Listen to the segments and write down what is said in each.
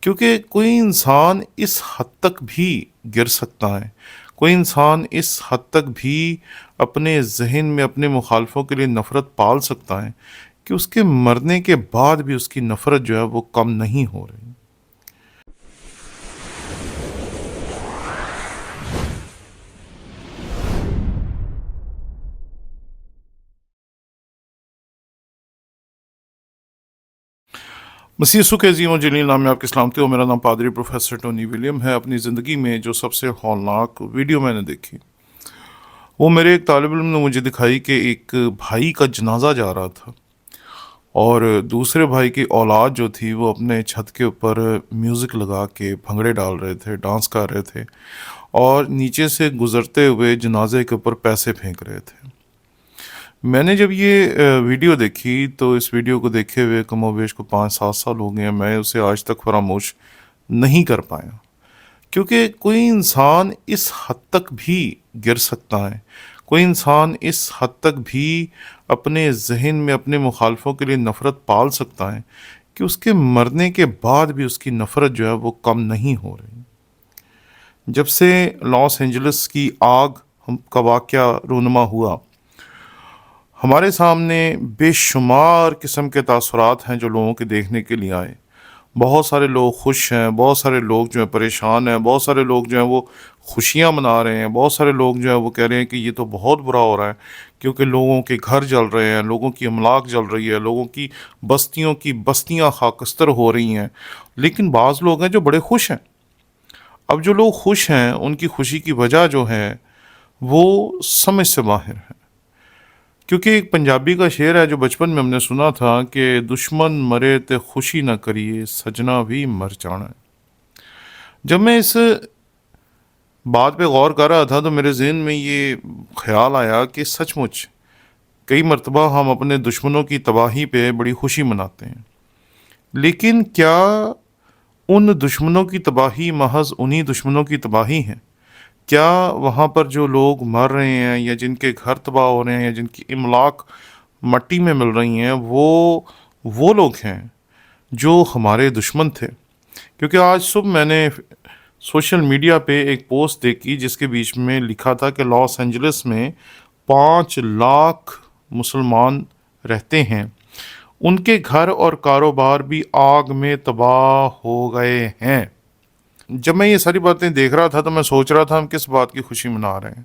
क्योंकि कोई इंसान इस हद तक भी गिर सकता है, कोई इंसान इस हद तक भी अपने ज़हन में अपने मुखालफों के लिए नफ़रत पाल सकता है कि उसके मरने के बाद भी उसकी नफ़रत जो है वो कम नहीं हो रही। मसीह यीशु के अज़ीम और जलील नाम में आपकी सलामती हो। मेरा नाम पादरी प्रोफेसर टोनी विलियम है। अपनी ज़िंदगी में जो सबसे हौलनाक वीडियो मैंने देखी वो मेरे एक तालिब इल्म ने मुझे दिखाई कि एक भाई का जनाजा जा रहा था और दूसरे भाई की औलाद जो थी वो अपने छत के ऊपर म्यूज़िक लगा के भंगड़े डाल रहे थे, डांस कर रहे थे और नीचे से गुज़रते हुए जनाजे के ऊपर पैसे फेंक रहे थे। मैंने जब ये वीडियो देखी तो इस वीडियो को देखे हुए कमोबेश को 5-7 साल हो गए हैं। मैं उसे आज तक फरामोश नहीं कर पाया, क्योंकि कोई इंसान इस हद तक भी गिर सकता है, कोई इंसान इस हद तक भी अपने ज़हन में अपने मुखालफों के लिए नफ़रत पाल सकता है कि उसके मरने के बाद भी उसकी नफ़रत जो है वो कम नहीं हो रही। जब से लॉस एंजलिस की आग हम का वाक़या रूनुमा हुआ, हमारे सामने बेशुमार किस्म के तासुरात हैं जो लोगों के देखने के लिए आए। बहुत सारे लोग खुश हैं, बहुत सारे लोग जो हैं परेशान हैं, बहुत सारे लोग जो हैं वो खुशियाँ मना रहे हैं, बहुत सारे लोग जो हैं वो कह रहे हैं कि ये तो बहुत बुरा हो रहा है, क्योंकि लोगों के घर जल रहे हैं, लोगों की अमलाक जल रही है, लोगों की बस्तियों की बस्तियाँ खाकस्तर हो रही हैं। लेकिन बाज़ लोग हैं जो बड़े खुश हैं। अब जो लोग खुश हैं उनकी खुशी की वजह जो है वो समझ से बाहर है। क्योंकि एक पंजाबी का शेर है जो बचपन में हमने सुना था कि दुश्मन मरे ते खुशी न करिए, सजना भी मर जाना है। जब मैं इस बात पे गौर कर रहा था तो मेरे ज़हन में ये ख्याल आया कि सचमुच कई मर्तबा हम अपने दुश्मनों की तबाही पे बड़ी खुशी मनाते हैं, लेकिन क्या उन दुश्मनों की तबाही महज उन्हीं दुश्मनों की तबाही है? क्या वहाँ पर जो लोग मर रहे हैं या जिनके घर तबाह हो रहे हैं या जिनकी इमलाक मट्टी में मिल रही हैं वो लोग हैं जो हमारे दुश्मन थे? क्योंकि आज सुबह मैंने सोशल मीडिया पे एक पोस्ट देखी जिसके बीच में लिखा था कि लॉस एंजलिस में 5 लाख मुसलमान रहते हैं, उनके घर और कारोबार भी आग में तबाह हो गए हैं। जब मैं ये सारी बातें देख रहा था तो मैं सोच रहा था हम किस बात की खुशी मना रहे हैं,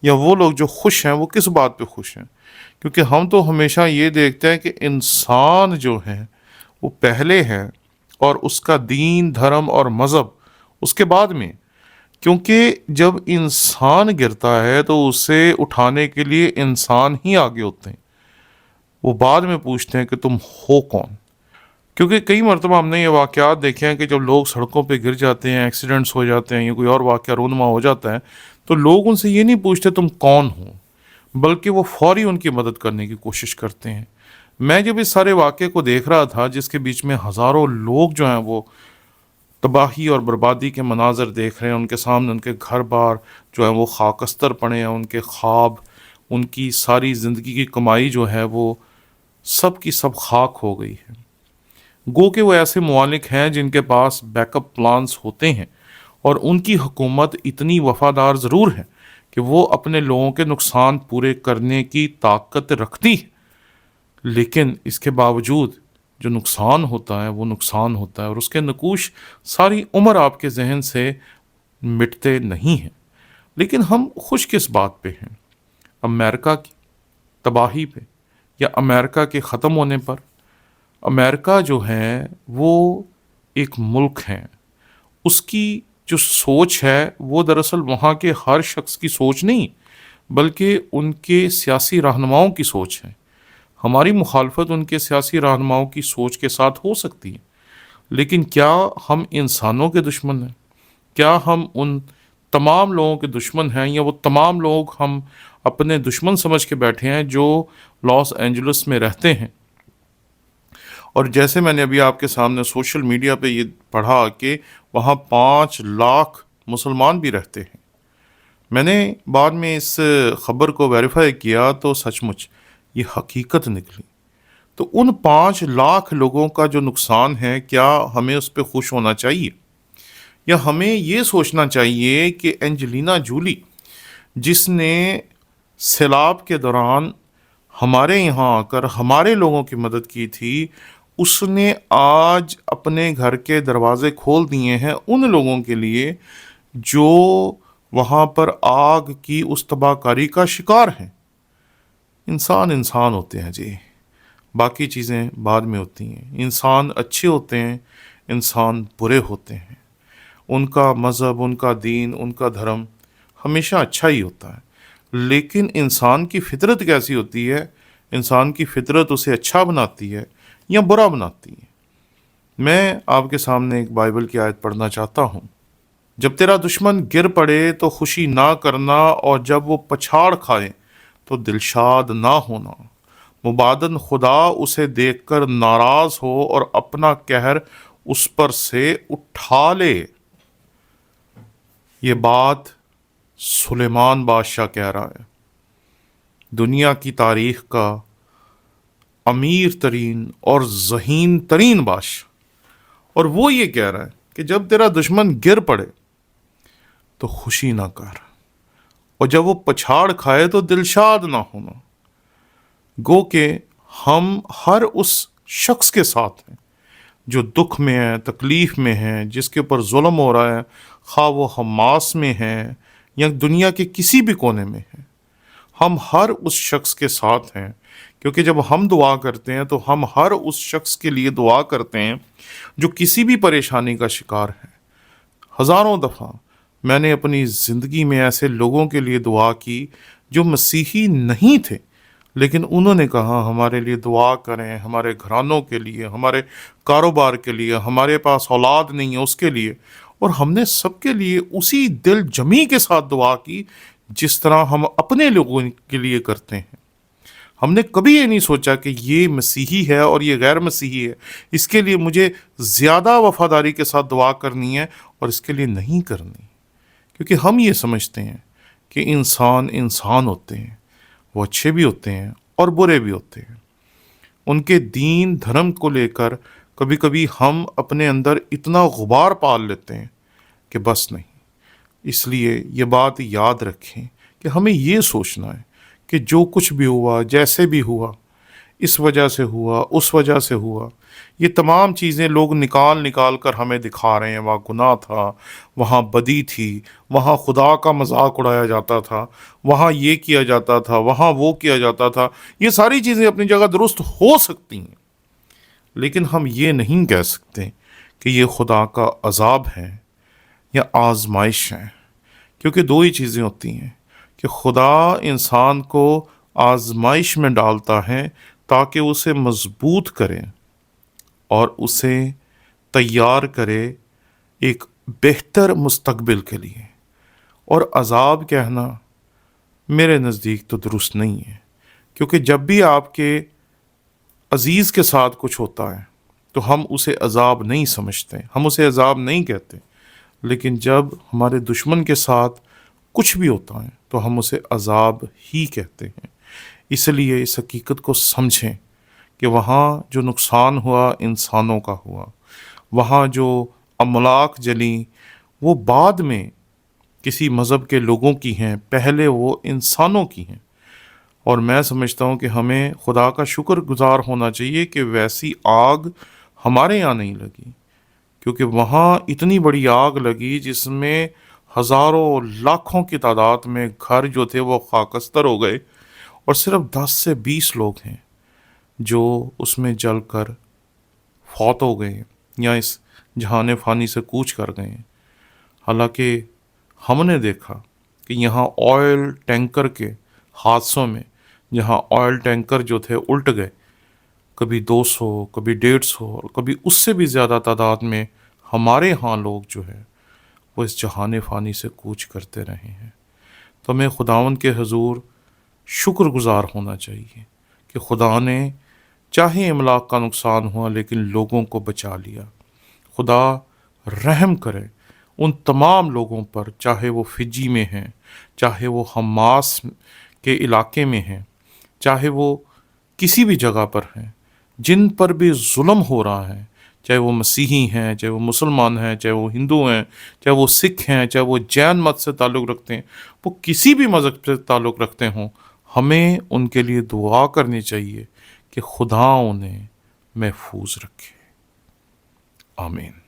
या वो लोग जो खुश हैं वो किस बात पे खुश हैं। क्योंकि हम तो हमेशा ये देखते हैं कि इंसान जो है वो पहले है और उसका दीन धर्म और मज़हब उसके बाद में। क्योंकि जब इंसान गिरता है तो उसे उठाने के लिए इंसान ही आगे होते हैं, वो बाद में पूछते हैं कि तुम हो कौन। क्योंकि कई मरतबा हमने ये वाक़यात देखे हैं कि जब लोग सड़कों पे गिर जाते हैं, एक्सीडेंट्स हो जाते हैं या कोई और वाक़या रूनुमा हो जाता है, तो लोग उनसे ये नहीं पूछते तुम कौन हो, बल्कि वो फ़ौरी उनकी मदद करने की कोशिश करते हैं। मैं जब इस सारे वाक़े को देख रहा था जिसके बीच में हज़ारों लोग जो हैं वो तबाही और बर्बादी के मनाज़र देख रहे हैं, उनके सामने उनके घर-बार जो है वो खाकस्तर पड़े हैं, उनके ख्वाब, उनकी सारी ज़िंदगी की कमाई जो है वो सब की सब खाक हो गई है। गो के वो ऐसे ममालिक हैं जिनके पास बैकअप प्लान्स होते हैं और उनकी हुकूमत इतनी वफादार ज़रूर है कि वो अपने लोगों के नुकसान पूरे करने की ताकत रखती है, लेकिन इसके बावजूद जो नुकसान होता है वो नुकसान होता है और उसके नकूश सारी उम्र आपके जहन से मिटते नहीं हैं। लेकिन हम खुश किस बात पे हैं? अमेरिका की तबाही पे या अमेरिका के ख़त्म होने पर? अमेरिका जो है वो एक मुल्क है, उसकी जो सोच है वो दरअसल वहाँ के हर शख्स की सोच नहीं, बल्कि उनके सियासी रहनुमाओं की सोच है। हमारी मुखालफत उनके सियासी रहनुमाओं की सोच के साथ हो सकती है, लेकिन क्या हम इंसानों के दुश्मन हैं? क्या हम उन तमाम लोगों के दुश्मन हैं, या वो तमाम लोग हम अपने दुश्मन समझ के बैठे हैं जो लॉस एंजलिस में रहते हैं? और जैसे मैंने अभी आपके सामने सोशल मीडिया पे ये पढ़ा कि वहाँ 5 लाख मुसलमान भी रहते हैं, मैंने बाद में इस खबर को वेरीफाई किया तो सचमुच ये हकीकत निकली। تو ان 5 लाख लोगों का जो नुकसान है, क्या हमें उस पर खुश होना चाहिए, या हमें ये सोचना चाहिए कि एंजेलिना जूली, जिसने सैलाब के दौरान हमारे यहाँ आकर हमारे लोगों की मदद की थी, उसने आज अपने घर के दरवाजे खोल दिए हैं उन लोगों के लिए जो वहाँ पर आग की उस तबाहकारी का शिकार हैं। इंसान इंसान होते हैं जी, बाकी चीज़ें बाद में होती हैं। इंसान अच्छे होते हैं, इंसान बुरे होते हैं। उनका मज़हब, उनका दीन, उनका धर्म हमेशा अच्छा ही होता है, लेकिन इंसान की फितरत कैसी होती है, इंसान की फितरत उसे अच्छा बनाती है या बुरा बनाती है। मैं आपके सामने एक बाइबल की आयत पढ़ना चाहता हूँ। जब तेरा दुश्मन गिर पड़े तो खुशी ना करना, और जब वो पछाड़ खाए तो दिलशाद ना होना। मुबादन खुदा उसे देखकर नाराज हो और अपना कहर उस पर से उठा ले। ये बात सुलेमान बादशाह कह रहा है, दुनिया की तारीख का अमीर तरीन और ज़हीन तरीन बादशाह, और वो ये कह रहा है कि जब तेरा दुश्मन गिर पड़े तो खुशी ना कर, और जब वो पछाड़ खाए तो दिलशाद ना होना। गो के हम हर उस शख्स के साथ हैं जो दुख में है, तकलीफ़ में है, जिसके ऊपर जुल्म हो रहा है, खा वो हमास में है या दुनिया के किसी भी कोने में है। हम हर उस शख्स के साथ हैं, क्योंकि जब हम दुआ करते हैं तो हम हर उस शख्स के लिए दुआ करते हैं जो किसी भी परेशानी का शिकार है। हज़ारों दफ़ा मैंने अपनी ज़िंदगी में ऐसे लोगों के लिए दुआ की जो मसीही नहीं थे, लेकिन उन्होंने कहा हमारे लिए दुआ करें, हमारे घरानों के लिए, हमारे कारोबार के लिए, हमारे पास औलाद नहीं है उसके लिए, और हमने सबके लिए उसी दिल जमी के साथ दुआ की जिस तरह हम अपने लोगों के लिए करते हैं। हमने कभी ये नहीं सोचा कि ये मसीही है और ये गैर मसीही है, इसके लिए मुझे ज़्यादा वफादारी के साथ दुआ करनी है और इसके लिए नहीं करनी, क्योंकि हम ये समझते हैं कि इंसान इंसान होते हैं, वो अच्छे भी होते हैं और बुरे भी होते हैं। उनके दीन धर्म को लेकर कभी कभी हम अपने अंदर इतना गुबार पाल लेते हैं कि बस नहीं। इसलिए ये बात याद रखें कि हमें ये सोचना है कि जो कुछ भी हुआ, जैसे भी हुआ, इस वजह से हुआ, उस वजह से हुआ, ये तमाम चीज़ें लोग निकाल निकाल कर हमें दिखा रहे हैं। वहाँ गुनाह था, वहाँ बदी थी, वहाँ खुदा का मजाक उड़ाया जाता था, वहाँ ये किया जाता था, वहाँ वो किया जाता था। ये सारी चीज़ें अपनी जगह दुरुस्त हो सकती हैं, लेकिन हम ये नहीं कह सकते कि ये खुदा का अजाब है या आजमाइश है, क्योंकि दो ही चीज़ें होती हैं कि खुदा इंसान को आजमाइश में डालता है ताकि उसे मजबूत करे और उसे तैयार करे एक बेहतर मुस्तकबिल के लिए। और अजाब कहना मेरे नज़दीक तो दुरुस्त नहीं है, क्योंकि जब भी आपके अजीज़ के साथ कुछ होता है तो हम उसे अजाब नहीं समझते, हम उसे अजाब नहीं कहते, लेकिन जब हमारे दुश्मन के साथ कुछ भी होता है तो हम उसे अजाब ही कहते हैं। इसलिए इस हकीकत को समझें कि वहाँ जो नुकसान हुआ इंसानों का हुआ, वहाँ जो अमलाक जली वो बाद में किसी मज़हब के लोगों की हैं, पहले वो इंसानों की हैं। और मैं समझता हूँ कि हमें खुदा का शुक्रगुजार होना चाहिए कि वैसी आग हमारे यहाँ नहीं लगी, क्योंकि वहाँ इतनी बड़ी आग लगी जिसमें हज़ारों लाखों की तादाद में घर जो थे वो खाकस्तर हो गए, और सिर्फ 10 से 20 लोग हैं जो उसमें जलकर फौत हो गए या इस जहान फ़ानी से कूच कर गए। हालांकि हमने देखा कि यहाँ ऑयल टैंकर के हादसों में, जहाँ ऑयल टैंकर जो थे उल्ट गए, कभी 200, कभी 150 और कभी उससे भी ज़्यादा तादाद में हमारे यहाँ लोग जो है वो इस जहान फ़ानी से कूच करते रहे हैं। तो हमें खुदावंद के हजूर शुक्रगुजार होना चाहिए कि खुदा ने चाहे इमलाक का नुकसान हुआ लेकिन लोगों को बचा लिया। खुदा रहम करे उन तमाम लोगों पर, चाहे वो फिजी में हैं, चाहे वो हमास के इलाके में हैं, चाहे वो किसी भी जगह पर हैं, جن پر بھی ظلم ہو رہا ہے، چاہے وہ مسیحی ہیں، چاہے وہ مسلمان ہیں، چاہے وہ ہندو ہیں، چاہے وہ سکھ ہیں، چاہے وہ جین مت سے تعلق رکھتے ہیں، وہ کسی بھی مذہب سے تعلق رکھتے ہوں، ہمیں ان کے لیے دعا کرنی چاہیے کہ خدا انہیں محفوظ رکھے۔ آمین۔